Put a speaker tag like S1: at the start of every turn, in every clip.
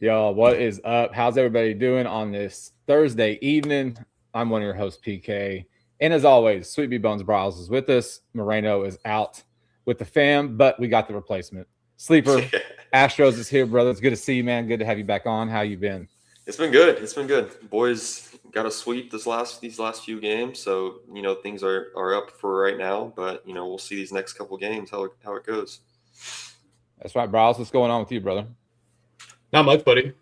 S1: Yo, what is up? How's everybody doing on this Thursday evening? I'm one of your hosts, PK. And as always, Sweet Bee Bones Brawls is with us. Moreno is out with the fam, but we got the replacement. Sleeper, Astros is here, brother. It's good to see you, man. Good to have you back on. How you been?
S2: It's been good. It's been good. Boys got a sweep these last few games, so things are up for right now. But we'll see these next couple games how it goes.
S1: That's right, Brawls. What's going on with you, brother?
S3: Not much, buddy.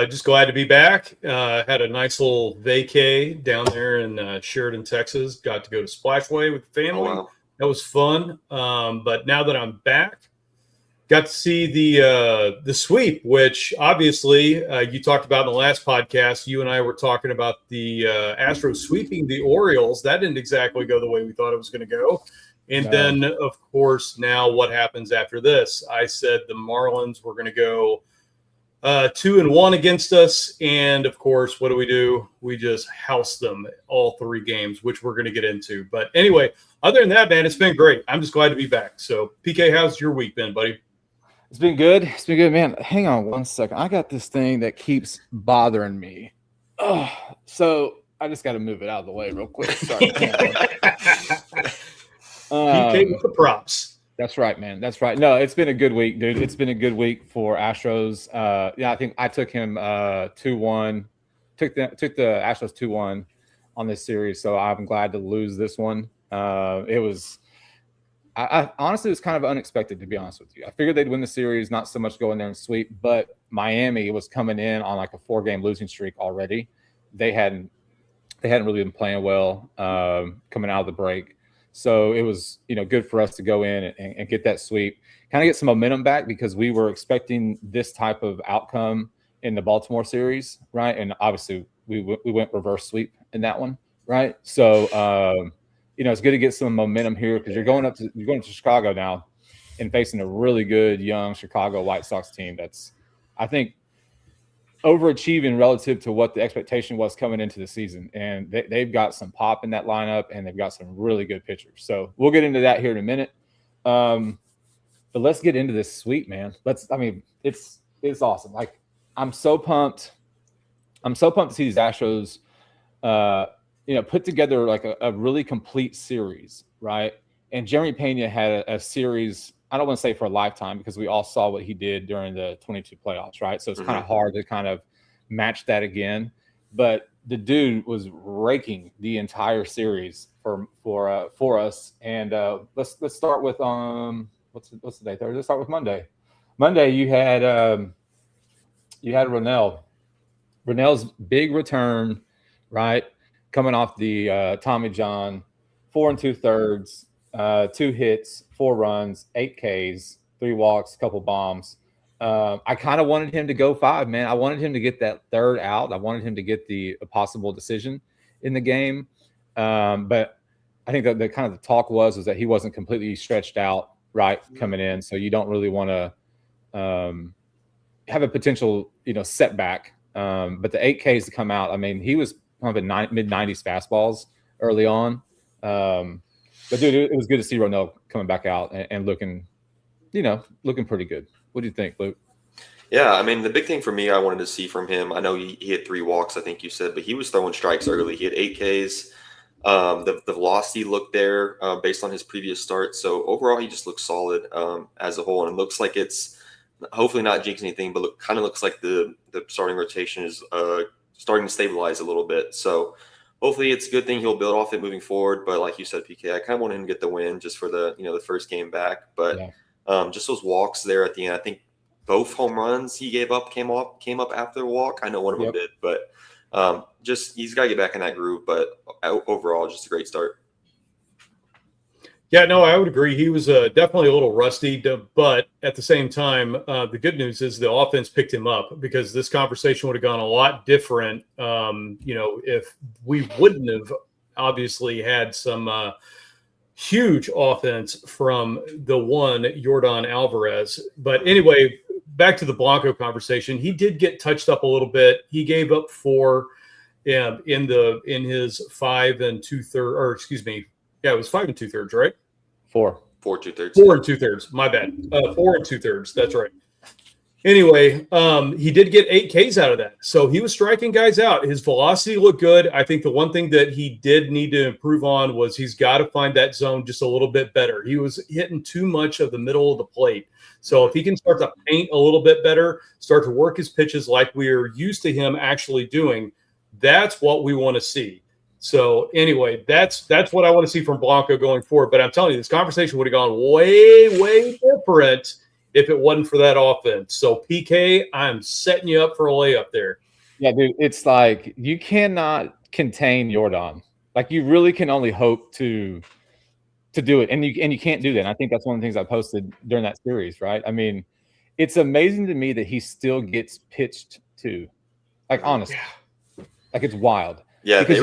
S3: Just glad to be back. Had a nice little vacay down there in Sheridan, Texas. Got to go to Splashway with the family.
S2: Oh, wow.
S3: That was fun. But now that I'm back, got to see the sweep, which obviously you talked about in the last podcast. You and I were talking about the Astros sweeping the Orioles. That didn't exactly go the way we thought it was going to go. And then, of course, now what happens after this? I said the Marlins were going to go 2-1 against us. And, of course, what do? We just house them all three games, which we're going to get into. But anyway, other than that, man, it's been great. I'm just glad to be back. So, PK, how's your week been, buddy?
S1: It's been good. It's been good, man. Hang on one second. I got this thing that keeps bothering me. Oh, so I just got to move it out of the way real quick. Sorry.
S3: PK with the props.
S1: That's right, man. That's right. No, it's been a good week, dude. It's been a good week for Astros. I think I took him 2-1. Took the Astros 2-1 on this series, so I'm glad to lose this one. It was. I honestly, it was kind of unexpected, to be honest with you. I figured they'd win the series, not so much go in there and sweep, but Miami was coming in on like a 4-game losing streak already. They hadn't really been playing well coming out of the break. So it was, good for us to go in and get that sweep, kind of get some momentum back because we were expecting this type of outcome in the Baltimore series, right? And obviously we went reverse sweep in that one, right? So, it's good to get some momentum here because you're going to Chicago now and facing a really good young Chicago White Sox team that's, I think, overachieving relative to what the expectation was coming into the season. And they've got some pop in that lineup and they've got some really good pitchers. So we'll get into that here in a minute. But let's get into this sweep, man. It's awesome. Like, I'm so pumped. I'm so pumped to see these Astros put together like a really complete series, right? And Jeremy Pena had a series, I don't want to say for a lifetime because we all saw what he did during the 22 playoffs, right? So it's kind of hard to kind of match that again. But the dude was raking the entire series for us. And let's start with what's the day? Thursday. Let's start with Monday. Monday you had Ronell. Ronell's big return, right? Coming off the Tommy John, 4 2/3, 2 hits, 4 runs, 8 Ks, 3 walks, a couple bombs. I kind of wanted him to go 5, man. I wanted him to get that third out. I wanted him to get a possible decision in the game. But I think that the kind of the talk was that he wasn't completely stretched out, right, coming in. So you don't really want to have a potential, setback. But the 8 Ks to come out, I mean, he was pumping mid-90s fastballs early on. But, dude, it was good to see Ronell coming back out and looking pretty good. What do you think, Luke?
S2: Yeah, I mean, the big thing for me I wanted to see from him, I know he hit 3 walks, I think you said, but he was throwing strikes early. He had 8 Ks. The velocity looked there based on his previous start. So, overall, he just looks solid as a whole. And it looks like it's hopefully not jinx anything, but kind of looks like the starting rotation is starting to stabilize a little bit. So hopefully it's a good thing. He'll build off it moving forward. But like you said, PK, I kind of wanted him to get the win just for the first game back. But just those walks there at the end, I think both home runs he gave up came up after the walk. I know one of them did, but just he's got to get back in that groove. But overall, just a great start.
S3: Yeah, no, I would agree. He was definitely a little rusty, but at the same time, the good news is the offense picked him up because this conversation would have gone a lot different, if we wouldn't have obviously had some huge offense from the one Yordan Alvarez. But anyway, back to the Blanco conversation. He did get touched up a little bit. He gave up 4 in his 5 2/3, or excuse me. Yeah, it was 5 2/3, right?
S1: 4
S2: 2/3.
S3: 4 2/3. My bad. 4 2/3. That's right. Anyway, he did get 8 Ks out of that. So he was striking guys out. His velocity looked good. I think the one thing that he did need to improve on was he's got to find that zone just a little bit better. He was hitting too much of the middle of the plate. So if he can start to paint a little bit better, start to work his pitches like we're used to him actually doing, that's what we want to see. So anyway, that's what I want to see from Blanco going forward. But I'm telling you, this conversation would have gone way, way different if it wasn't for that offense. So PK, I'm setting you up for a layup there.
S1: Yeah, dude, it's like you cannot contain Jordan. Like you really can only hope to do it, and you can't do that. And I think that's one of the things I posted during that series, right? I mean, it's amazing to me that he still gets pitched to. Like honestly, like it's wild.
S2: Yeah,
S1: because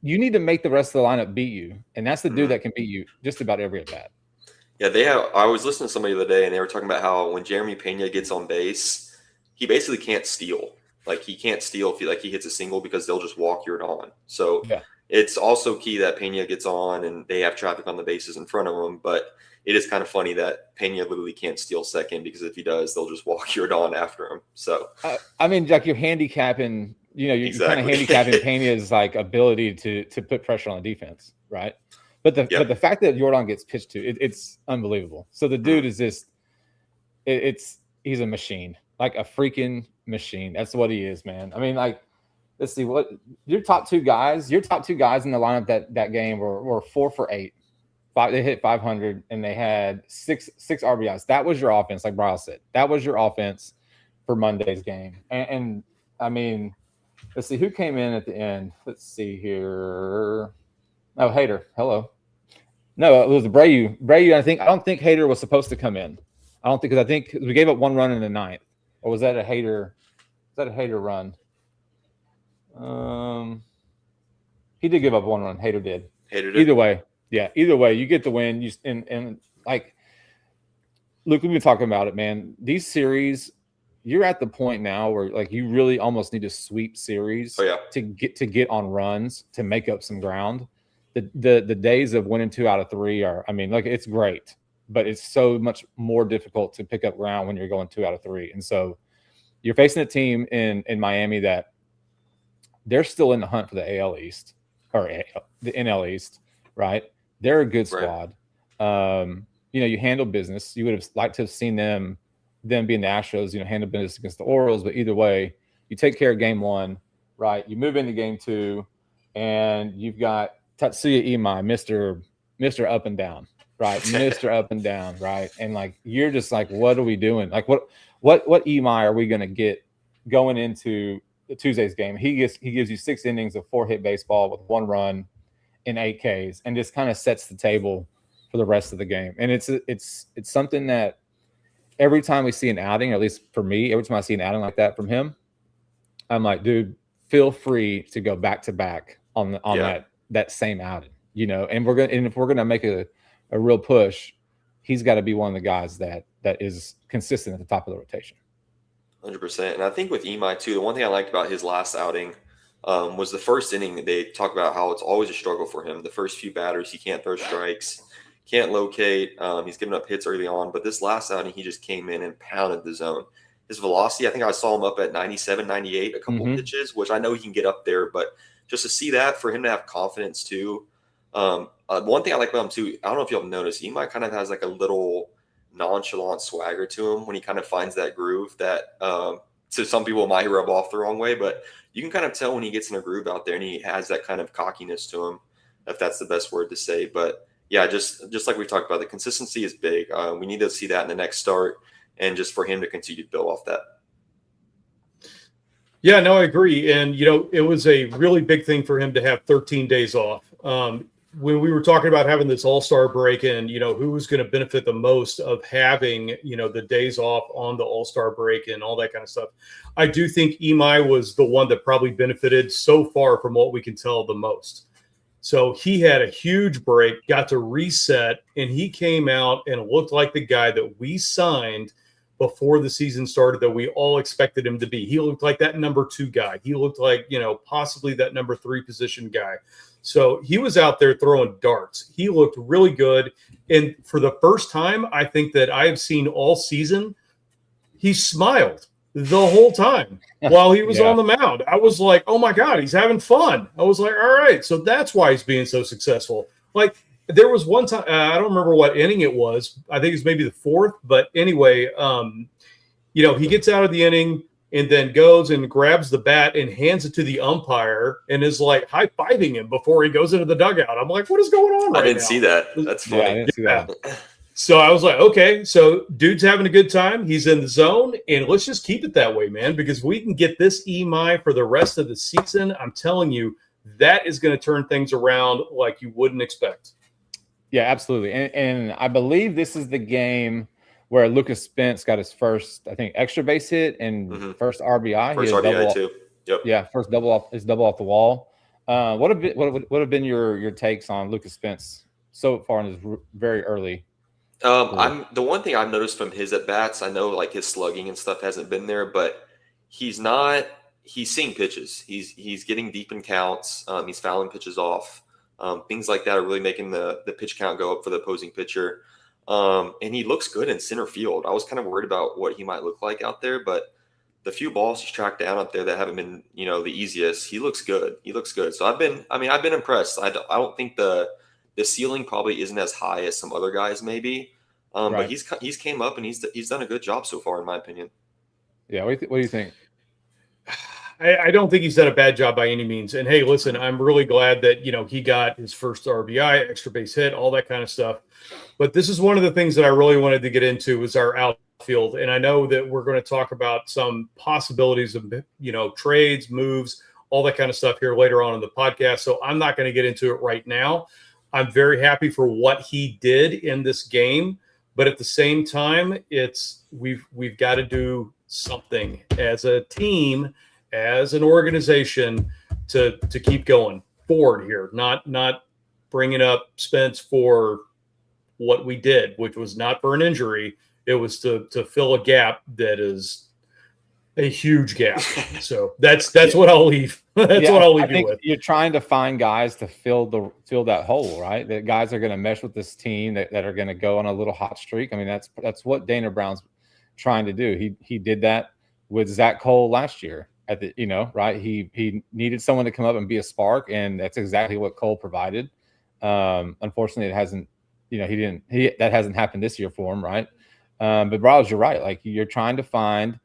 S1: you need to make the rest of the lineup beat you, and that's the dude that can beat you just about every at bat.
S2: Yeah, I was listening to somebody the other day, and they were talking about how when Jeremy Pena gets on base, he basically can't steal. Like he can't steal if he hits a single because they'll just walk Jordan. So it's also key that Pena gets on and they have traffic on the bases in front of him. But it is kind of funny that Pena literally can't steal second because if he does, they'll just walk Jordan after him. So
S1: I mean, like you're handicapping. You're kind of handicapping Pena's like ability to put pressure on the defense, right? But the fact that Jordan gets pitched to, it's unbelievable. So the dude is just, he's a machine, like a freaking machine. That's what he is, man. I mean, like, let's see what your top two guys in the lineup that game were 4 for 8. They hit 500 and they had six RBIs. That was your offense, like Brian said. That was your offense for Monday's game. And I mean. Let's see who came in at the end. Let's see here. Oh, Hader. Hello. No, it was Brayu. I don't think Hader was supposed to come in. I think we gave up 1 run in the 9th. Or was that a Hader? Was that a Hader run? He did give up 1 run. Hader did. Either way, you get the win. And like, look, we've been talking about it, man. These series. You're at the point now where like you really almost need to sweep series to get on runs to make up some ground. The days of winning 2 out of 3 are, I mean, like it's great, but it's so much more difficult to pick up ground when you're going 2 out of 3. And so you're facing a team in Miami that they're still in the hunt for the AL East or the NL East, right? They're a good squad. Right. You handle business. You would have liked to have seen them being the Astros, handle business against the Orioles. But either way, you take care of game 1, right? You move into game 2, and you've got Tatsuya Imai, Mr. Up and Down, right? Mr. Up and Down, right? And like you're just like, what are we doing? Like what Imai are we gonna get going into Tuesday's game? He gives you 6 innings of 4-hit baseball with 1 run and 8 Ks, and just kind of sets the table for the rest of the game. And it's something that. Every time we see an outing, or at least for me, every time I see an outing like that from him, I'm like, dude, feel free to go back to back on that same outing, And if we're gonna make a real push, he's got to be one of the guys that is consistent at the top of the rotation.
S2: 100%. And I think with Imai too, the one thing I liked about his last outing was the first inning. They talk about how it's always a struggle for him. The first few batters, he can't throw strikes. Can't locate. He's given up hits early on, but this last outing, he just came in and pounded the zone. His velocity, I think I saw him up at 97, 98, a couple pitches, which I know he can get up there, but just to see that, for him to have confidence too. One thing I like about him too, I don't know if you'll notice, he might kind of has like a little nonchalant swagger to him when he kind of finds that groove that to some people might rub off the wrong way, but you can kind of tell when he gets in a groove out there and he has that kind of cockiness to him, if that's the best word to say. But yeah, just like we talked about, the consistency is big. We need to see that in the next start, and just for him to continue to build off that.
S3: Yeah, no, I agree. And, it was a really big thing for him to have 13 days off. When we were talking about having this all-star break and, who was going to benefit the most of having, the days off on the all-star break and all that kind of stuff, I do think Imai was the one that probably benefited so far from what we can tell the most. So he had a huge break, got to reset, and he came out and looked like the guy that we signed before the season started that we all expected him to be. He looked like that number 2 guy. He looked like, possibly that number 3 position guy. So he was out there throwing darts. He looked really good. And for the first time, I think that I have seen all season, he smiled the whole time while he was
S1: Yeah.
S3: on the mound. I was like, oh my God, he's having fun. I was like, all right, so that's why he's being so successful. Like, there was one time, I don't remember what inning it was. I think it was maybe the fourth, but anyway, he gets out of the inning and then goes and grabs the bat and hands it to the umpire and is like high-fiving him before he goes into the dugout. I'm like, what is going on right now?
S2: I didn't see that. That's funny.
S1: Yeah, I didn't see that.
S3: So I was like, okay, so dude's having a good time. He's in the zone, and let's just keep it that way, man, because we can get this EMI for the rest of the season. I'm telling you, that is going to turn things around like you wouldn't expect.
S1: Yeah, absolutely. And I believe this is the game where Lucas Spence got his first, I think, extra base hit and first RBI.
S2: First RBI too. Yep.
S1: Yeah, first double off the wall. What have been your takes on Lucas Spence so far in his very early?
S2: I'm the one thing I've noticed from his at bats. I know like his slugging and stuff hasn't been there, but he's seeing pitches. He's getting deep in counts. He's fouling pitches off. Things like that are really making the pitch count go up for the opposing pitcher. And he looks good in center field. I was kind of worried about what he might look like out there, but the few balls he's tracked down up there that haven't been, the easiest, he looks good. So I've been impressed. I don't think the ceiling probably isn't as high as some other guys maybe. But he's came up and he's done a good job so far in my opinion.
S1: Yeah. What do you think?
S3: I don't think he's done a bad job by any means. And hey, listen, I'm really glad that, he got his first RBI, extra base hit, all that kind of stuff. But this is one of the things that I really wanted to get into was our outfield. And I know that we're going to talk about some possibilities of, trades, moves, all that kind of stuff here later on in the podcast. So I'm not going to get into it right now. I'm very happy for what he did in this game. But at the same time, we've got to do something as a team, as an organization, to keep going forward here. Not bringing up Spence for what we did, which was not for an injury. It was to fill a gap that is a huge gap. So that's what I'll leave. That's what I'll leave you with.
S1: You're trying to find guys to fill that hole, right? That guys are going to mesh with this team that are going to go on a little hot streak. I mean, that's what Dana Brown's trying to do. He did that with Zach Cole last year at the, right? He needed someone to come up and be a spark, and that's exactly what Cole provided. Unfortunately, it hasn't, that hasn't happened this year for him, right? But Bryles, you're right. Like, you're trying to find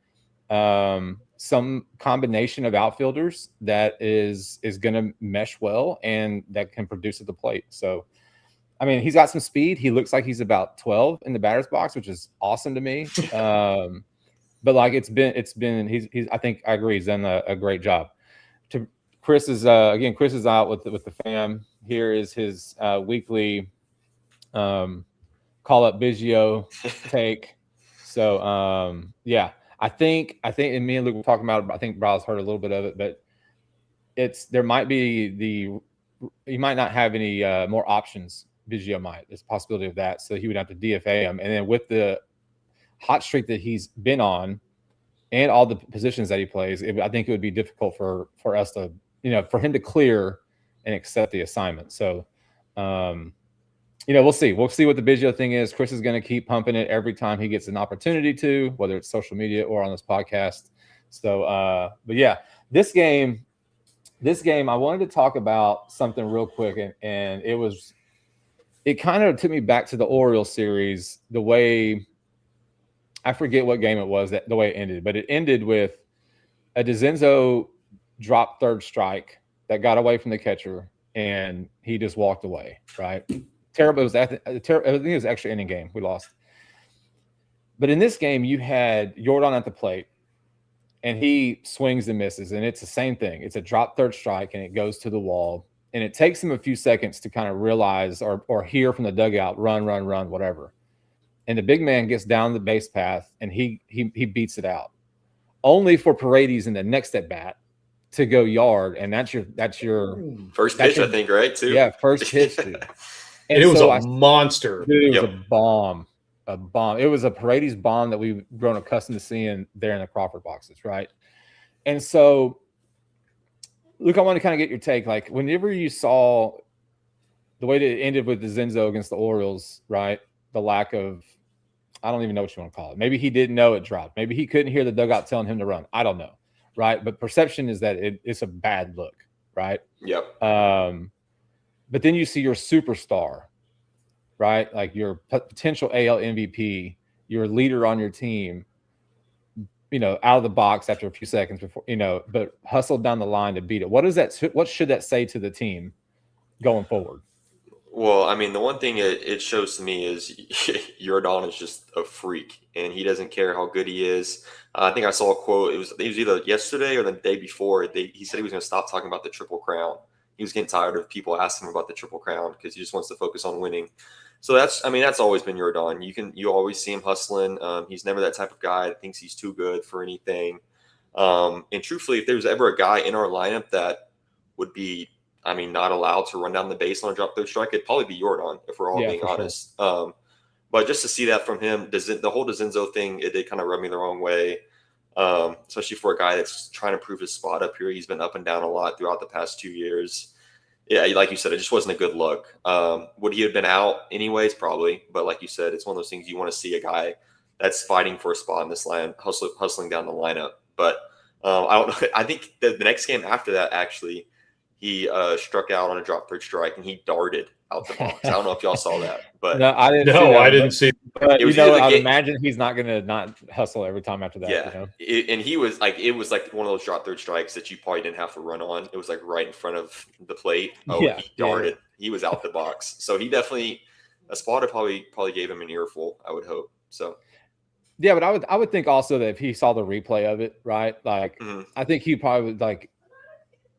S1: some combination of outfielders that is going to mesh well and that can produce at the plate. So, I mean, he's got some speed. He looks like he's about 12 in the batter's box, which is awesome to me. But like he's I think I agree. He's done a great job. Chris is out with the fam. Here is his weekly call up Biggio take. So I think, and me and Luke were talking about it, I think Bryles heard a little bit of it, but there might be he might not have any more options. Biggio might. There's a possibility of that. So he would have to DFA him. And then with the hot streak that he's been on and all the positions that he plays, I think it would be difficult for us to, for him to clear and accept the assignment. So, we'll see. We'll see what the Biggio thing is. Chris is going to keep pumping it every time he gets an opportunity to, whether it's social media or on this podcast. So, but yeah, this game, I wanted to talk about something real quick, and it kind of took me back to the Orioles series, the way, I forget what game it was, the way it ended, but it ended with a DeCenzo dropped third strike that got away from the catcher, and he just walked away, right? Terrible. I think it was extra inning game. We lost. But in this game, you had Jordan at the plate, and he swings and misses, and it's the same thing. It's a drop third strike, and it goes to the wall, and it takes him a few seconds to kind of realize or hear from the dugout, run, whatever. And the big man gets down the base path, and he beats it out, only for Paredes in the next at bat to go yard, and that's your
S2: first pitch, I think, right? Too.
S1: Yeah, first pitch, dude.
S3: And it was a monster.
S1: Dude, it was a bomb. It was a Paredes bomb that we've grown accustomed to seeing there in the Crawford boxes, right? And so, Luke, I want to kind of get your take. Like, whenever you saw the way that it ended with DeCenzo against the Orioles, right? The lack of I don't even know what you want to call it. Maybe he didn't know it dropped. Maybe he couldn't hear the dugout telling him to run. I don't know, right? But perception is that it's a bad look, right?
S2: Yep.
S1: But then you see your superstar, right? Like your potential AL MVP, your leader on your team, out of the box after a few seconds before, but hustled down the line to beat it. What should that say to the team going forward?
S2: Well, I mean, the one thing it shows to me is Jordan is just a freak, and he doesn't care how good he is. I think I saw a quote. It was either yesterday or the day before. He said he was going to stop talking about the Triple Crown. He was getting tired of people asking him about the Triple Crown because he just wants to focus on winning. So that's always been Jordan. You always see him hustling. He's never that type of guy that thinks he's too good for anything. And truthfully, if there's ever a guy in our lineup that would be, not allowed to run down the base on a drop third strike, it'd probably be Jordan, if we're all being honest. Sure. But just to see that from him, the whole DeCenzo thing, it did kind of rub me the wrong way, especially for a guy that's trying to prove his spot up here. He's been up and down a lot throughout the past 2 years. Yeah, like you said, it just wasn't a good look. Would he have been out anyways? Probably. But like you said, it's one of those things you want to see a guy that's fighting for a spot in this line, hustling down the lineup. But I don't know. I think the next game after that, actually, he struck out on a drop third strike and he darted out the box. I don't know if y'all saw that, but
S1: no, I didn't.
S3: I didn't see.
S1: But I'd imagine he's not going to not hustle every time after that.
S2: Yeah, and he was like, it was like one of those drop third strikes that you probably didn't have to run on. It was like right in front of the plate. Oh, yeah, he darted. Yeah. He was out the box, so he definitely a spotter probably gave him an earful. I would hope so.
S1: Yeah, but I would think also that if he saw the replay of it, right? Like I think he probably would like.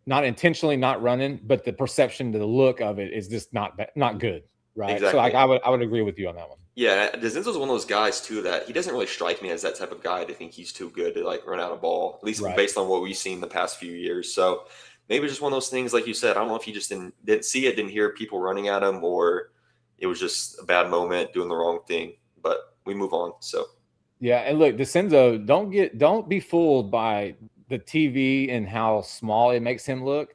S1: Not intentionally not running, but the perception, the look of it is just not good, right?
S2: Exactly.
S1: So like I would agree with you on that one.
S2: Yeah, DeCenzo's one of those guys too that he doesn't really strike me as that type of guy to think he's too good to like run out a ball, at least based on what we've seen the past few years. So maybe just one of those things, like you said. I don't know if he just didn't see it, didn't hear people running at him, or it was just a bad moment, doing the wrong thing. But we move on. So
S1: yeah, and look, DeCenzo, don't be fooled by the TV and how small it makes him look.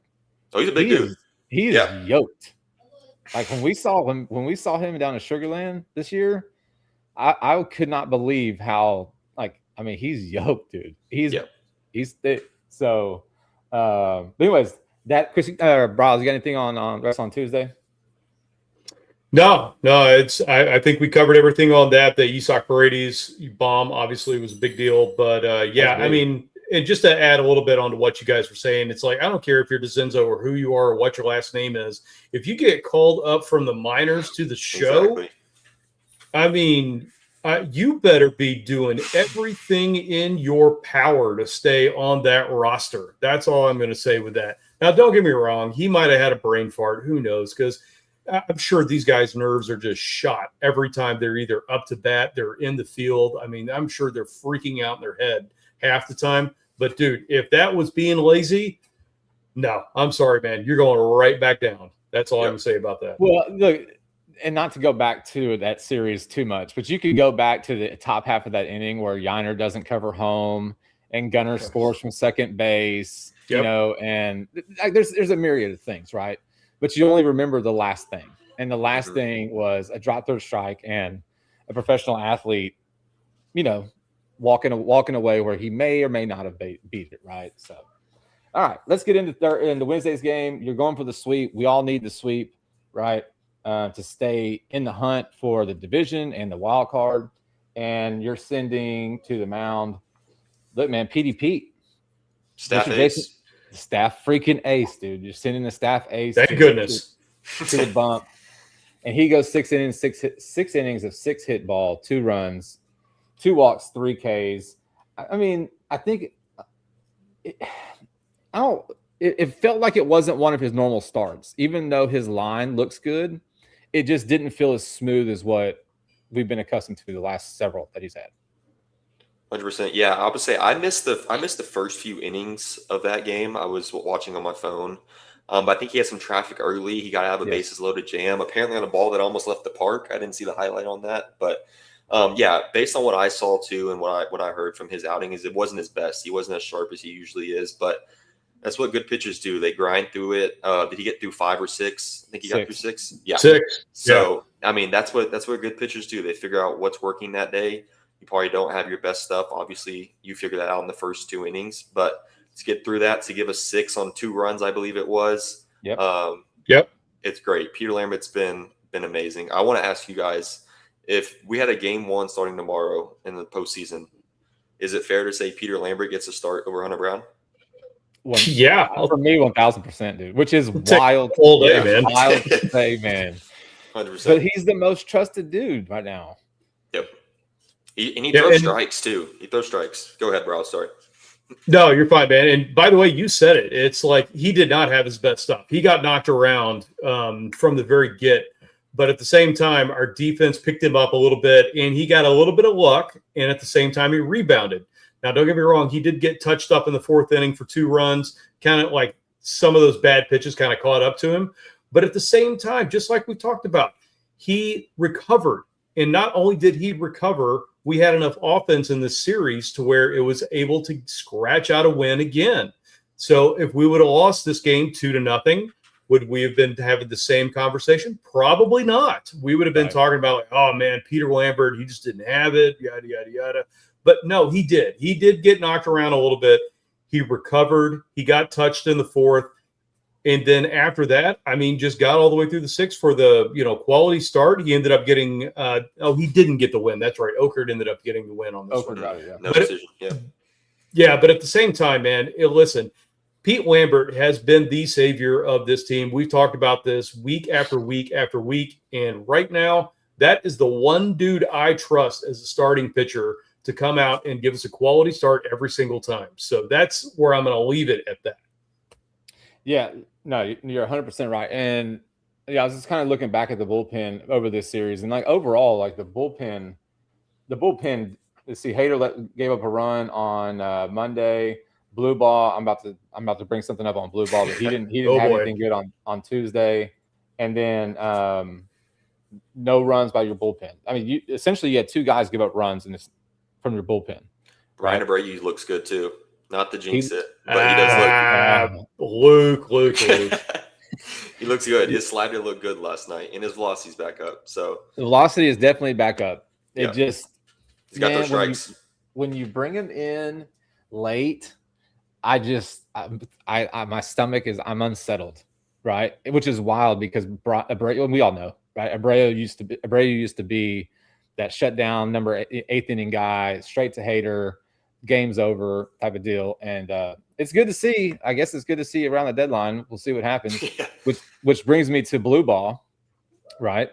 S2: Oh, he's a big dude.
S1: He is yoked. Like when we saw him down in Sugar Land this year, I could not believe how he's yoked, dude. He's thick. So, but anyways, that Chris, Bryles, you got anything on rest on Tuesday?
S3: No, it's I think we covered everything on that. The Isak Paredes bomb obviously was a big deal, but and just to add a little bit onto what you guys were saying, it's like I don't care if you're DeCenzo or who you are or what your last name is. If you get called up from the minors to the show, you better be doing everything in your power to stay on that roster. That's all I'm going to say with that. Now, don't get me wrong. He might have had a brain fart. Who knows? Because I'm sure these guys' nerves are just shot every time they're either up to bat, they're in the field. I'm sure they're freaking out in their head half the time. But, dude, if that was being lazy, no, I'm sorry, man. You're going right back down. That's all I can say about that.
S1: Well, look, and not to go back to that series too much, but you could go back to the top half of that inning where Yiner doesn't cover home and Gunnar scores from second base, and there's a myriad of things, right? But you only remember the last thing. And the last thing was a drop third strike and a professional athlete, walking away where he may or may not have beat it, right? So, all right, let's get into Wednesday's game. You're going for the sweep. We all need the sweep, right, to stay in the hunt for the division and the wild card. And you're sending to the mound. Look, man, Pete.
S2: Staff ace.
S1: Staff freaking ace, dude. You're sending the staff ace.
S3: Thank goodness.
S1: To the bump. And he goes 6 innings, six innings of 6 hit ball, 2 runs, 2 walks, 3 Ks. I think it felt like it wasn't one of his normal starts. Even though his line looks good, it just didn't feel as smooth as what we've been accustomed to the last several that he's had.
S2: 100%. Yeah, I would say I missed the first few innings of that game. I was watching on my phone. But I think he had some traffic early. He got out of a bases loaded jam, apparently on a ball that almost left the park. I didn't see the highlight on that. But, based on what I saw, too, and what I heard from his outing is it wasn't his best. He wasn't as sharp as he usually is. But that's what good pitchers do. They grind through it. Did he get through 5 or 6? I think he got through 6. Yeah.
S3: 6.
S2: So, I mean, that's what good pitchers do. They figure out what's working that day. You probably don't have your best stuff. Obviously, you figure that out in the first 2 innings, but to get through that, to give us 6 on 2 runs, I believe it was.
S1: Yep.
S3: Yep.
S2: It's great. Peter Lambert's been amazing. I want to ask you guys, if we had a game 1 starting tomorrow in the postseason, is it fair to say Peter Lambert gets a start over Hunter Brown?
S3: Yeah,
S1: for me, 1,000%, dude. Which is
S3: Take
S1: wild.
S3: all day, man.
S1: Wild to say, man.
S2: 100%.
S1: But he's the most trusted dude right now.
S2: Yep. He throws strikes too. He throws strikes. Go ahead, bro. Sorry.
S3: No, you're fine, man. And by the way, you said it. It's like he did not have his best stuff. He got knocked around from the very get. But at the same time, our defense picked him up a little bit, and he got a little bit of luck. And at the same time, he rebounded. Now, don't get me wrong. He did get touched up in the 4th inning for 2 runs. Kind of like some of those bad pitches kind of caught up to him. But at the same time, just like we talked about, he recovered. And not only did he recover, we had enough offense in this series to where it was able to scratch out a win again. So if we would have lost this game 2-0, would we have been having the same conversation? Probably not. We would have been talking about, like, oh, man, Peter Lambert, he just didn't have it, yada, yada, yada. But no, he did. He did get knocked around a little bit. He recovered. He got touched in the 4th. And then after that, I mean, just got all the way through the 6th for the, quality start. He ended up getting he didn't get the win. That's right. Okert ended up getting the win on this one.
S1: Got it, yeah.
S2: No decision.
S3: Yeah, but at the same time, man, listen, Pete Lambert has been the savior of this team. We've talked about this week after week after week. And right now, that is the one dude I trust as a starting pitcher to come out and give us a quality start every single time. So that's where I'm going to leave it at that.
S1: Yeah, no, you're 100% right. And yeah, I was just kind of looking back at the bullpen over this series, and like overall, like the bullpen. Let's see, Hader gave up a run on Monday. Blue ball. I'm about to bring something up on blue ball, but he didn't have anything good on Tuesday. And then no runs by your bullpen. I mean, you had 2 guys give up runs from your bullpen.
S2: Ryan Abreu looks good too. Not to jinx it, but he does
S3: look. Luke.
S2: He looks good. His slider looked good last night, and his velocity's back up. So
S1: the velocity is definitely back up.
S2: He's got those strikes.
S1: When you bring him in late, my stomach I'm unsettled, right? Which is wild because Abreu, we all know, right? Abreu used to be that shutdown number 8th inning guy, straight to Hader, game's over type of deal. And it's good to see. I guess it's good to see around the deadline. We'll see what happens.
S2: Yeah.
S1: Which brings me to blue ball, right?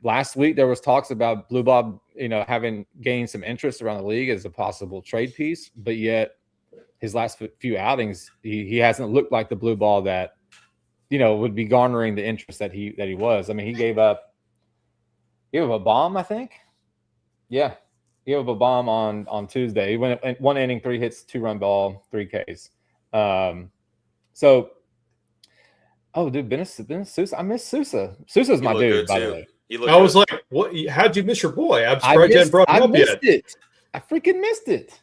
S1: Last week there was talks about blue ball, having gained some interest around the league as a possible trade piece, but yet his last few outings, he hasn't looked like the blue ball that would be garnering the interest that he was. I mean, he gave up a bomb, I think. Yeah. He gave up a bomb on Tuesday. He went 1 inning, 3 hits, 2-run ball, 3 Ks. Dude, Ben Sousa. I miss Sousa. Sousa's my dude, by the way.
S3: I was like, what? How'd you miss your boy? I'm surprised you hadn't brought him up yet.
S1: It. I freaking missed it.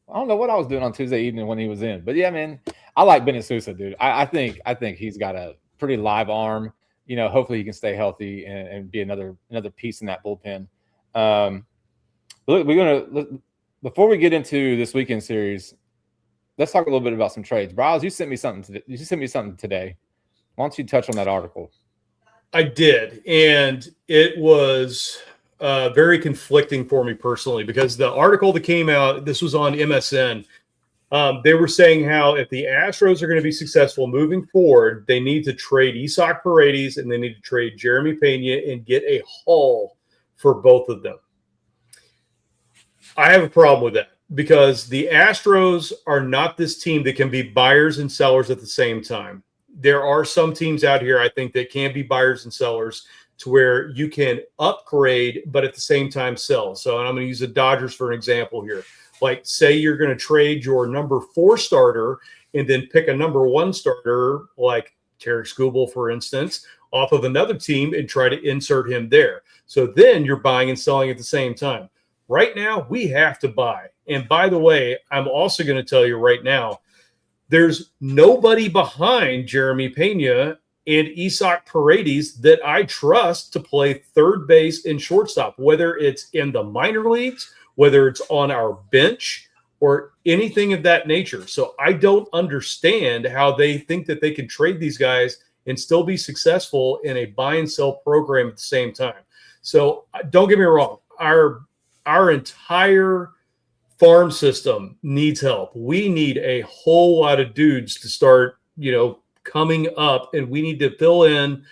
S1: I don't know what I was doing on Tuesday evening when he was in. But yeah, man, I like Ben Sousa, dude. I think he's got a pretty live arm. Hopefully he can stay healthy and be another piece in that bullpen. Look, before we get into this weekend series, let's talk a little bit about some trades. Bryles, you sent me something today. Why don't you touch on that article?
S3: I did, and it was very conflicting for me personally because the article that came out, this was on MSN. They were saying how if the Astros are going to be successful moving forward, they need to trade Isaac Paredes and they need to trade Jeremy Pena and get a haul for both of them. I have a problem with that because the Astros are not this team that can be buyers and sellers at the same time. There are some teams out here, I think, that can be buyers and sellers to where you can upgrade, but at the same time sell. So I'm going to use the Dodgers for an example here. Like, say you're going to trade your number 4 starter and then pick a number 1 starter, like Tarek Skubal, for instance, off of another team and try to insert him there. So then you're buying and selling at the same time. Right now, we have to buy. And by the way, I'm also going to tell you right now, there's nobody behind Jeremy Pena and Isak Paredes that I trust to play third base and shortstop, whether it's in the minor leagues, whether it's on our bench, or anything of that nature. So I don't understand how they think that they can trade these guys and still be successful in a buy and sell program at the same time. So don't get me wrong. Our entire farm system needs help. We need a whole lot of dudes to start, coming up, and we need to fill in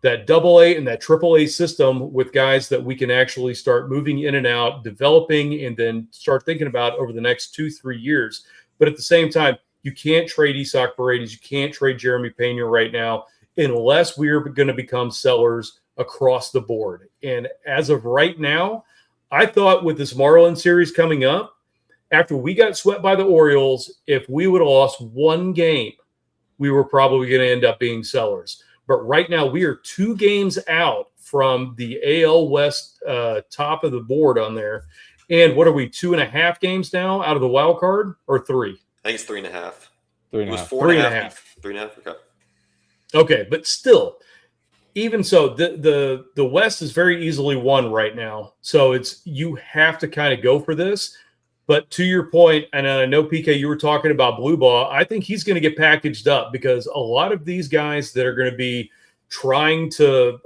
S3: that AA and that AAA system with guys that we can actually start moving in and out, developing, and then start thinking about over the next 2-3 years. But at the same time, you can't trade Isak Paredes. You can't trade Jeremy Pena right now unless we are going to become sellers across the board. And as of right now, I thought with this Marlins series coming up, after we got swept by the Orioles, if we would have lost one game, we were probably going to end up being sellers. But right now, we are 2 games out from the AL West top of the board on there. And what are we, 2.5 games now out of the wild card, or 3?
S2: I think it's 3.5.
S1: 3.5.
S2: It was 4.5. 3.5. Okay.
S3: Okay, but still, even so, the West is very easily won right now. So you have to kind of go for this. But to your point, and I know, PK, you were talking about Blue Ball, I think he's going to get packaged up because a lot of these guys that are going to be trying to,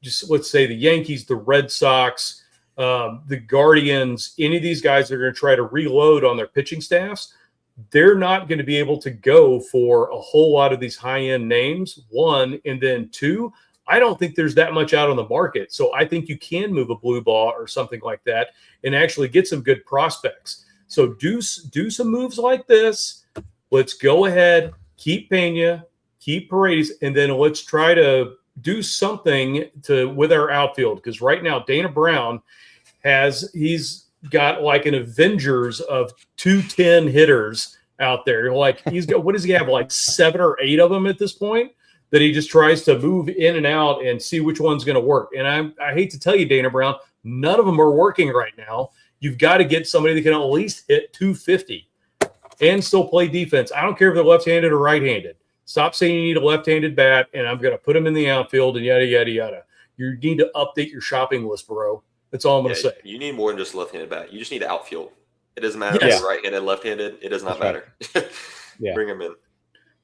S3: just let's say the Yankees, the Red Sox, the Guardians, any of these guys that are going to try to reload on their pitching staffs, they're not going to be able to go for a whole lot of these high-end names, one, and then two, I don't think there's that much out on the market. So I think you can move a Blue Ball or something like that and actually get some good prospects. So do some moves like this. Let's go ahead, keep Pena, keep Paredes, and then let's try to do something with our outfield. Because right now, Dana Brown he's got like an Avengers of 210 hitters out there. Like what does he have? Like 7 or 8 of them at this point that he just tries to move in and out and see which one's going to work. And I hate to tell you, Dana Brown, none of them are working right now. You've got to get somebody that can at least hit 250 and still play defense. I don't care if they're left-handed or right-handed. Stop saying you need a left-handed bat, and I'm going to put them in the outfield and yada, yada, yada. You need to update your shopping list, bro. That's all I'm going to say.
S2: You need more than just left-handed bat. You just need outfield. It doesn't matter
S3: Yes.
S2: if you're right-handed, left-handed. It does not matter.
S1: Yeah.
S2: Bring them in.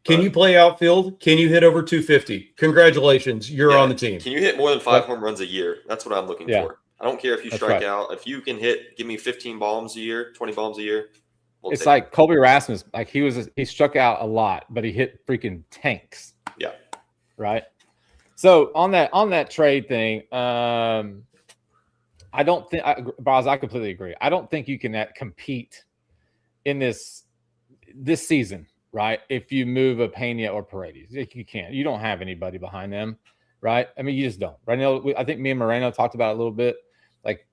S3: Can you play outfield? Can you hit over 250? Congratulations. You're on the team.
S2: Can you hit more than 5 home runs a year? That's what I'm looking for. I don't care if you strike
S1: right.
S2: out. If you can give me 15 bombs a year, 20 bombs a year.
S1: It's like Colby Rasmus. Like he struck out a lot, but he hit freaking tanks.
S2: Yeah.
S1: Right. So on that trade thing, I don't think, Braz, I completely agree. I don't think you can compete in this season, right? If you move a Pena or Paredes, you can't. You don't have anybody behind them, right? I mean, you just don't. Right now, I think me and Moreno talked about it a little bit. Like,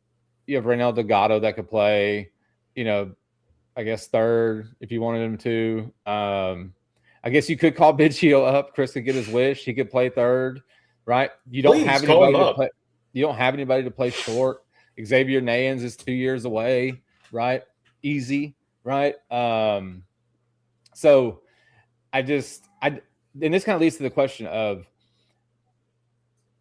S1: you have Reynel Delgado that could play, I guess third if you wanted him to. I guess you could call Biggio up. Chris could get his wish. He could play third, right? You don't have anybody to play. You don't have anybody to play short. Xavier Nayans is 2 years away, right? Easy, right? So and this kind of leads to the question of,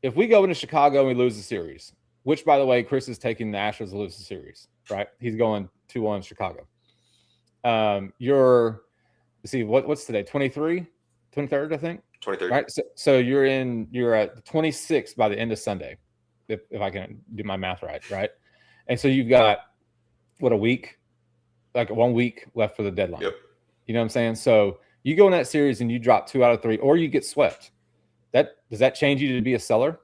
S1: if we go into Chicago and we lose the series, which, by the way, Chris is taking the Astros to lose the series, right? He's going 2-1 Chicago. What's today? 23rd, I think. 23rd. Right. So you're at 26 by the end of Sunday, if I can do my math right? And so you've got a week, like 1 week left for the deadline.
S2: Yep.
S1: You know what I'm saying? So you go in that series and you drop 2 out of 3, or you get swept. Does that change you to be a seller?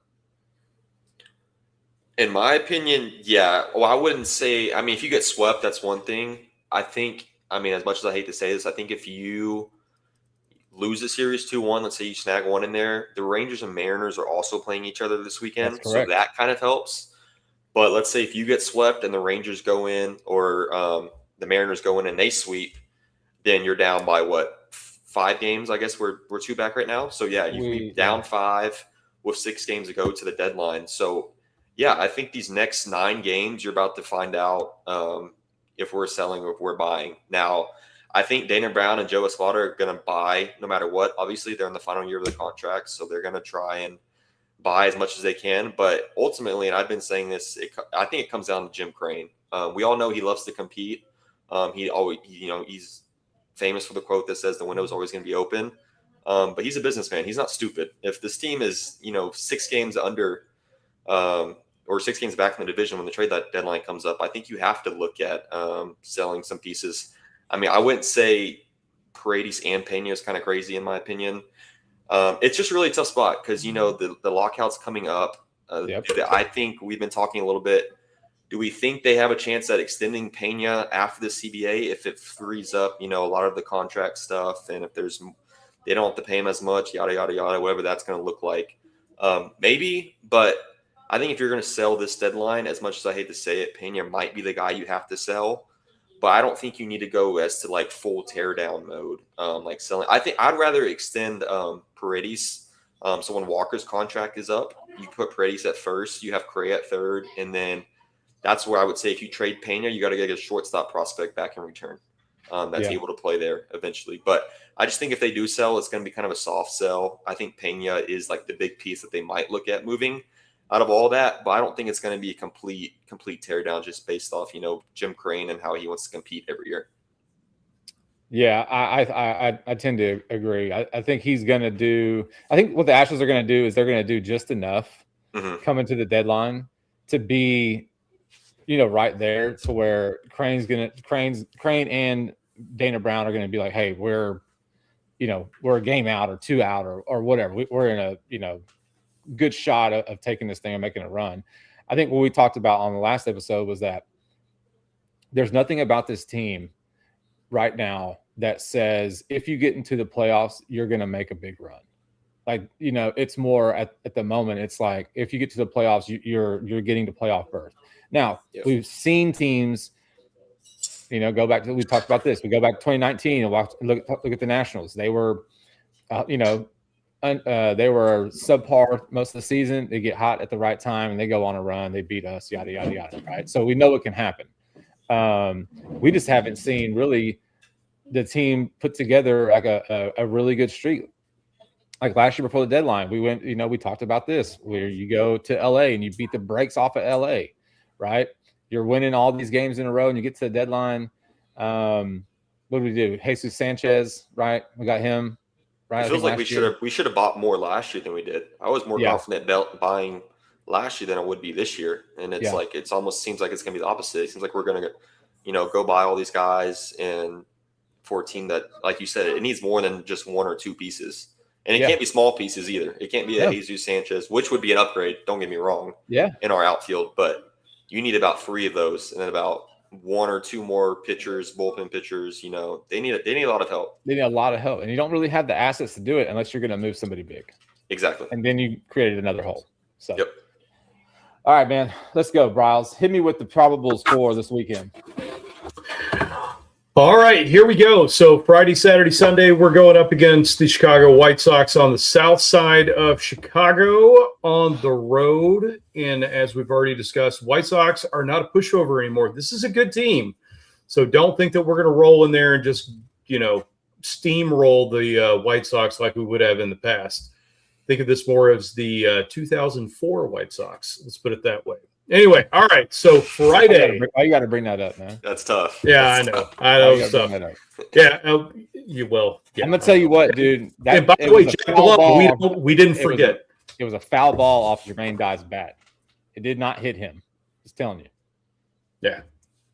S2: In my opinion, yeah. Well, I wouldn't say. I mean, if you get swept, that's one thing. I think. I mean, as much as I hate to say this, I think if you lose the series 2-1, let's say you snag one in there, the Rangers and Mariners are also playing each other this weekend, so that kind of helps. But let's say if you get swept and the Rangers go in, or the Mariners go in and they sweep, then you're down by 5 games? I guess we're 2 back right now. So yeah, you'd be down 5 with 6 games to go to the deadline. So yeah, I think these next 9 games, you're about to find out if we're selling or if we're buying. Now, I think Dana Brown and Joe Espada are going to buy no matter what. Obviously, they're in the final year of the contract, so they're going to try and buy as much as they can. But ultimately, and I've been saying this, I think it comes down to Jim Crane. We all know he loves to compete. He's famous for the quote that says the window is always going to be open. But he's a businessman. He's not stupid. If this team is, 6 games under or 6 games back from the division when the trade deadline comes up, I think you have to look at selling some pieces. I mean, I wouldn't say Paredes and Pena is kind of crazy in my opinion. It's just really a tough spot because, the lockout's coming up.
S1: Yep.
S2: I think we've been talking a little bit. Do we think they have a chance at extending Pena after the CBA if it frees up, a lot of the contract stuff and if they don't have to pay him as much, yada, yada, yada, whatever that's going to look like. Maybe, but I think if you're going to sell this deadline, as much as I hate to say it, Pena might be the guy you have to sell. But I don't think you need to go as to like full teardown mode, like selling. I think I'd rather extend Paredes. So when Walker's contract is up, you put Paredes at first, you have Correa at third, and then that's where I would say if you trade Pena, you got to get a shortstop prospect back in return that's able to play there eventually. But I just think if they do sell, it's going to be kind of a soft sell. I think Pena is like the big piece that they might look at moving out of all that, but I don't think it's going to be a complete teardown just based off, Jim Crane and how he wants to compete every year.
S1: Yeah, I tend to agree. I think he's going to do – I think what the Astros are going to do is they're going to do just enough coming to the deadline to be, right there to where Crane and Dana Brown are going to be like, hey, we're a game out or 2 out or whatever. We're in a, good shot of taking this thing and making a run. I think what we talked about on the last episode was that there's nothing about this team right now that says if you get into the playoffs, you're going to make a big run. Like, it's more at the moment, it's like if you get to the playoffs, you're getting to playoff berth. Now, we've seen teams, go back to, we talked about this. We go back to 2019 and look at the Nationals. They were, they were subpar most of the season. They get hot at the right time and they go on a run. They beat us, yada, yada, yada, right? So we know what can happen. We just haven't seen really the team put together like a really good streak. Like last year before the deadline, we went, we talked about this, where you go to LA and you beat the brakes off of LA, right? You're winning all these games in a row and you get to the deadline. What did we do? Jesus Sanchez, right? We got him. Right,
S2: it feels like we should have bought more last year than we did. I was more confident buying last year than I would be this year, and it's like it's almost seems like it's going to be the opposite. It seems like we're going to, go buy all these guys and for a team that, like you said, it needs more than just 1 or 2 pieces, and it can't be small pieces either. It can't be a Jesus Sanchez, which would be an upgrade. Don't get me wrong. In our outfield, but you need about 3 of those, and then about 1 or 2 more pitchers, bullpen pitchers. They need a lot of help.
S1: They need a lot of help, and you don't really have the assets to do it unless you're going to move somebody big.
S2: Exactly.
S1: And then you created another hole. So, all right, man, let's go, Bryles. Hit me with the probables for this weekend.
S3: All right, here we go. So Friday, Saturday, Sunday, we're going up against the Chicago White Sox on the south side of Chicago on the road. And as we've already discussed, White Sox are not a pushover anymore. This is a good team. So don't think that we're going to roll in there and just, steamroll the White Sox like we would have in the past. Think of this more as the 2004 White Sox. Let's put it that way. Anyway, all right. So Friday.
S1: You got to bring that up, man.
S2: That's tough.
S3: Yeah,
S2: That's
S3: I know.
S2: Tough.
S3: I know stuff. Yeah, you will. Yeah.
S1: I'm gonna tell you what, dude.
S3: And by the way, we didn't forget.
S1: It was a foul ball off Jermaine Dye's bat. It did not hit him. Just telling you.
S3: Yeah.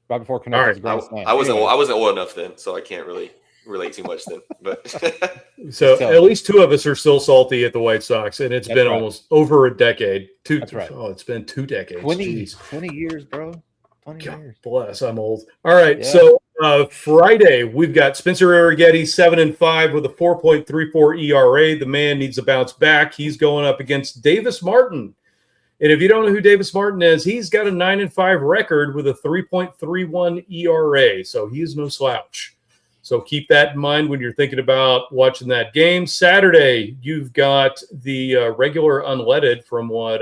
S1: Right before Canelo's grand slam.
S2: I wasn't old enough then, so I can't really relate too much then. But
S3: so at least 2 of us are still salty at the White Sox, and it's been almost over a decade.
S1: That's right.
S3: Oh, it's been 2 decades.
S1: 20 years, bro. 20
S3: God
S1: years.
S3: Bless, I'm old. All right, so Friday we've got Spencer Arrighetti 7-5 with a 4.34 ERA. The man needs to bounce back. He's going up against Davis Martin. And if you don't know who Davis Martin is, he's got a 9-5 record with a 3.31 ERA. So he is no slouch. So keep that in mind when you're thinking about watching that game. Saturday, you've got the regular unleaded from what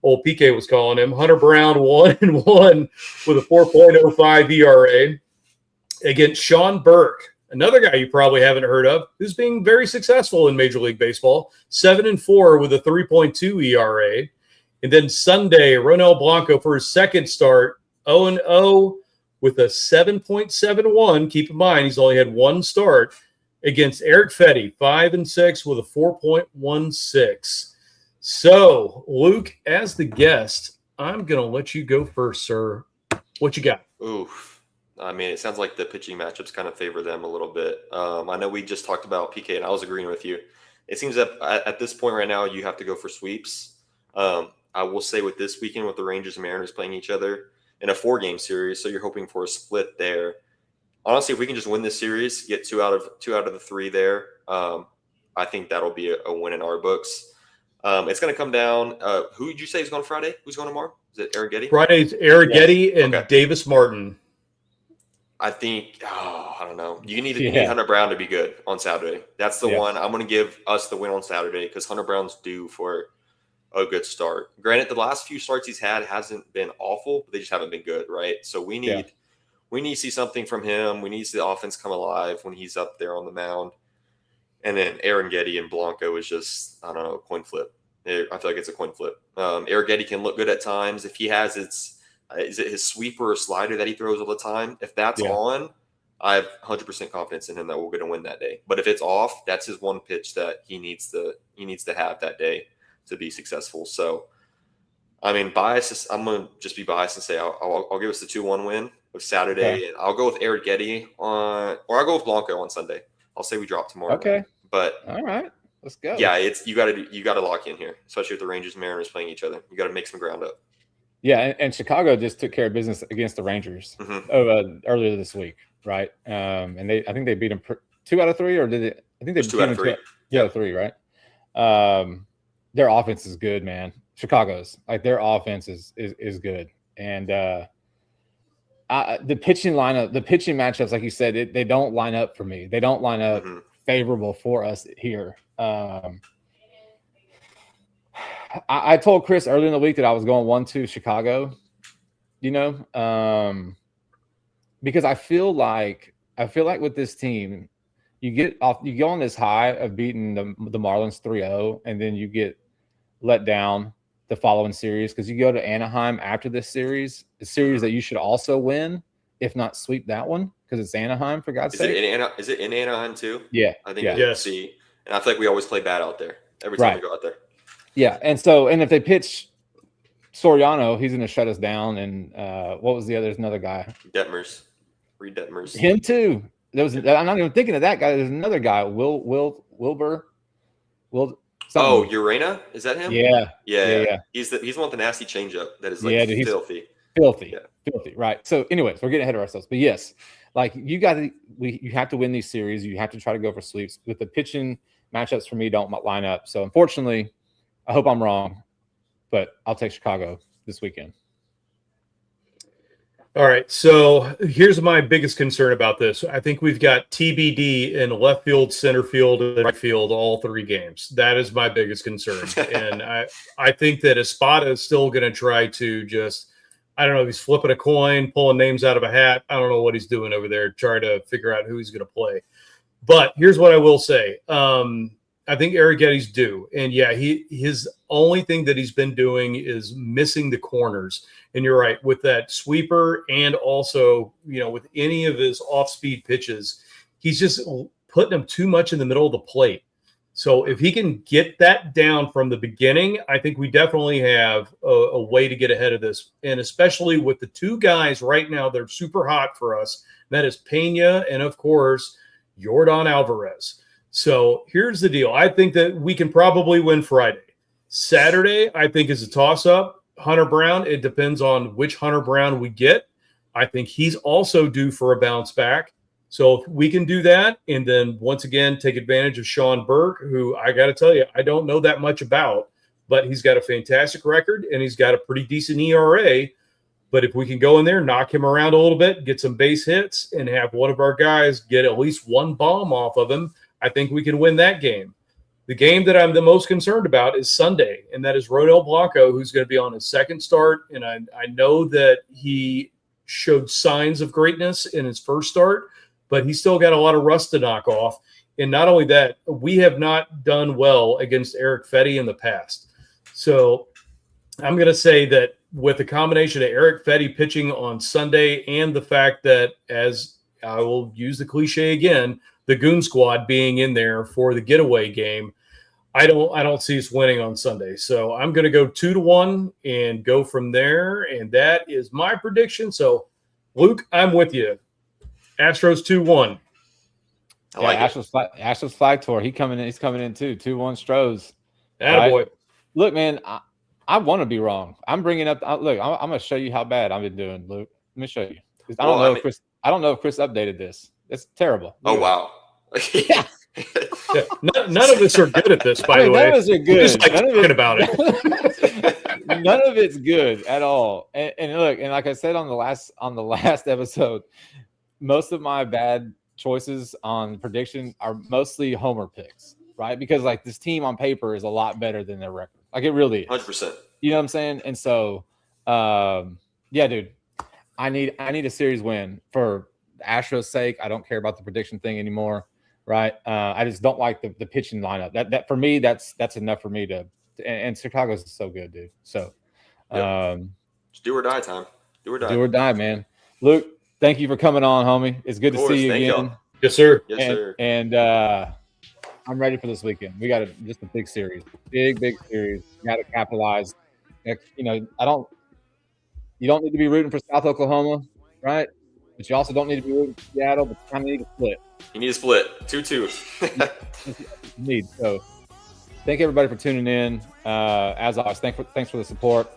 S3: old PK was calling him. Hunter Brown 1-1 with a 4.05 ERA. against Sean Burke, another guy you probably haven't heard of, who's being very successful in Major League Baseball, 7-4 with a 3.2 ERA. And then Sunday, Ronel Blanco for his second start, 0-0 with a 7.71. Keep in mind, he's only had one start against Eric Fetty, 5-6 with a 4.16. So, Luke, as the guest, I'm going to let you go first, sir. What you got?
S2: Oof. I mean, it sounds like the pitching matchups kind of favor them a little bit. I know we just talked about PK, and I was agreeing with you. It seems that at this point right now, you have to go for sweeps. I will say with this weekend, with the Rangers and Mariners playing each other in a 4-game series, so you're hoping for a split there. Honestly, if we can just win this series, get two out of the 3 there, I think that'll be a win in our books. It's going to come down. Who did you say is going Friday? Who's going tomorrow? Is it Aaron Getty?
S3: Friday's Aaron Getty and Davis Martin.
S2: I think, I don't know. You need Hunter Brown to be good on Saturday. That's the one. I'm going to give us the win on Saturday because Hunter Brown's due for a good start. Granted, the last few starts he's had hasn't been awful, but they just haven't been good, right? So we need to see something from him. We need to see the offense come alive when he's up there on the mound. And then Aaron Getty and Blanco is just, I don't know, a coin flip. I feel like it's a coin flip. Aaron Getty can look good at times. If he has is it his sweeper or slider that he throws all the time? If that's on, I have 100% confidence in him that we're going to win that day. But if it's off, that's his one pitch that he needs to have that day to be successful. So, I mean, I'm going to just be biased and say I'll give us the 2-1 win with Saturday, and I'll go with Aaron Getty or I'll go with Blanco on Sunday. I'll say we drop tomorrow.
S1: Okay.
S2: But
S1: all right, let's go.
S2: Yeah, you got to lock in here, especially with the Rangers and Mariners playing each other. You got to make some ground up.
S1: Yeah, and Chicago just took care of business against the Rangers earlier this week, right? And I think they beat them 2 out of 3, or did they? I think they beat
S2: 2 out of 3.
S1: 2 out of 3, right? Their offense is good, man. Chicago's their offense is good, and the pitching lineup, the pitching matchups, like you said, they don't line up for me. They don't line up favorable for us here. I told Chris earlier in the week that I was going 1-2 Chicago, because I feel like with this team, you go on this high of beating the Marlins 3-0, and then you get let down the following series because you go to Anaheim after this series, a series that you should also win, if not sweep that one, because it's Anaheim, for God's sake.
S2: Is it in Anaheim too?
S1: Yeah.
S2: I think see. And I feel like we always play bad out there every time we go out there.
S1: Yeah, and if they pitch Soriano, he's going to shut us down. And what was the other? There's another guy.
S2: Reed Detmers.
S1: Him too. I'm not even thinking of that guy. There's another guy, Wilbur.
S2: Urena? Is that him?
S1: Yeah.
S2: He's the one with the nasty changeup that is filthy.
S1: Filthy, right? So, anyways, we're getting ahead of ourselves. But yes, you have to win these series. You have to try to go for sweeps. With the pitching matchups for me don't line up. So, unfortunately, I hope I'm wrong, but I'll take Chicago this weekend.
S3: All right, so here's my biggest concern about this. I think we've got TBD in left field, center field, and right field all 3 games. That is my biggest concern. And I think that Espada is still going to try to just, I don't know, he's flipping a coin, pulling names out of a hat. I don't know what he's doing over there, trying to figure out who he's going to play. But here's what I will say. I think Eric Getty's due. And his only thing that he's been doing is missing the corners. And you're right, with that sweeper and also, with any of his off-speed pitches, he's just putting them too much in the middle of the plate. So if he can get that down from the beginning, I think we definitely have a way to get ahead of this. And especially with the 2 guys right now, they're super hot for us. That is Pena and, of course, Yordan Alvarez. So here's the deal. I think that we can probably win Friday. Saturday, I think, is a toss-up. Hunter Brown, it depends on which Hunter Brown we get. I think he's also due for a bounce back. So if we can do that, and then once again take advantage of Sean Burke, who I got to tell you, I don't know that much about, but he's got a fantastic record and he's got a pretty decent ERA. But if we can go in there, knock him around a little bit, get some base hits, and have one of our guys get at least one bomb off of him, I think we can win that game. The game that I'm the most concerned about is Sunday, and that is Ronel Blanco, who's going to be on his second start. And I know that he showed signs of greatness in his first start, but he's still got a lot of rust to knock off. And not only that, we have not done well against Eric Fetty in the past. So I'm going to say that with the combination of Eric Fetty pitching on Sunday and the fact that, as I will use the cliche again, the Goon Squad being in there for the getaway game, I don't see us winning on Sunday. So I'm going to go 2-1 and go from there. And that is my prediction. So, Luke, I'm with you. Astros 2-1.
S2: I like it.
S1: Astros flag tour. He's coming in too. 2-1 Stros.
S3: Attaboy.
S1: Right? Look, man, I want to be wrong. I'm bringing up. Look, I'm going to show you how bad I've been doing, Luke. Let me show you. I don't know if Chris updated this. It's terrible.
S2: Oh wow.
S1: Yeah.
S3: Yeah, none of us are good at this, by the way.
S1: None of us are good.
S3: We're just talking about
S1: it. None of it's good at all. And look, and like I said on the last episode, most of my bad choices on prediction are mostly homer picks, right? Because like this team on paper is a lot better than their record. Like it really is.
S2: 100%.
S1: You know what I'm saying? And so, yeah, dude, I need a series win for the Astros' sake. I don't care about the prediction thing anymore. Right. I just don't like the pitching lineup. That for me, that's enough for me to and Chicago's so good, dude. So
S2: It's do or die time. Do or die.
S1: Do or die, man. Luke, thank you for coming on, homie. It's good to see you again.
S2: Y'all.
S3: Yes, sir.
S2: Yes, sir.
S1: And I'm ready for this weekend. We got just a big series. Big series. You gotta capitalize. You know, you don't need to be rooting for South Oklahoma, right? But you also don't need to be rooting for Seattle, but you kind of need to split.
S2: You need a split. 2-2.
S1: You need. So thank everybody for tuning in. As always, thanks for the support.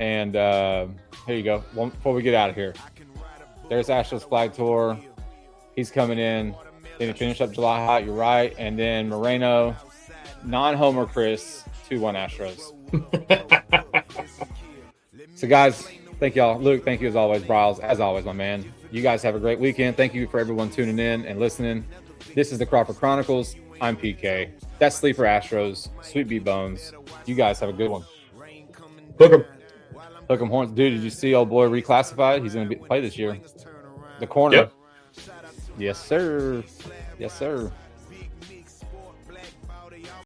S1: And here you go. Before we get out of here, there's Astros flag tour. He's coming in. Then to finish up July hot, you're right. And then Moreno, non-homer Chris, 2-1 Astros. So guys, thank y'all. Luke, thank you as always. Bryles, as always, my man. You guys have a great weekend. Thank you for everyone tuning in and listening. This is the Crawford Chronicles. I'm PK. That's Sleeper Astros. Sweet Bee Bones. You guys have a good one.
S3: Hook 'em
S1: Horns. Dude, did you see old boy reclassified? He's going to play this year. The corner.
S3: Yep.
S1: Yes, sir. Yes, sir.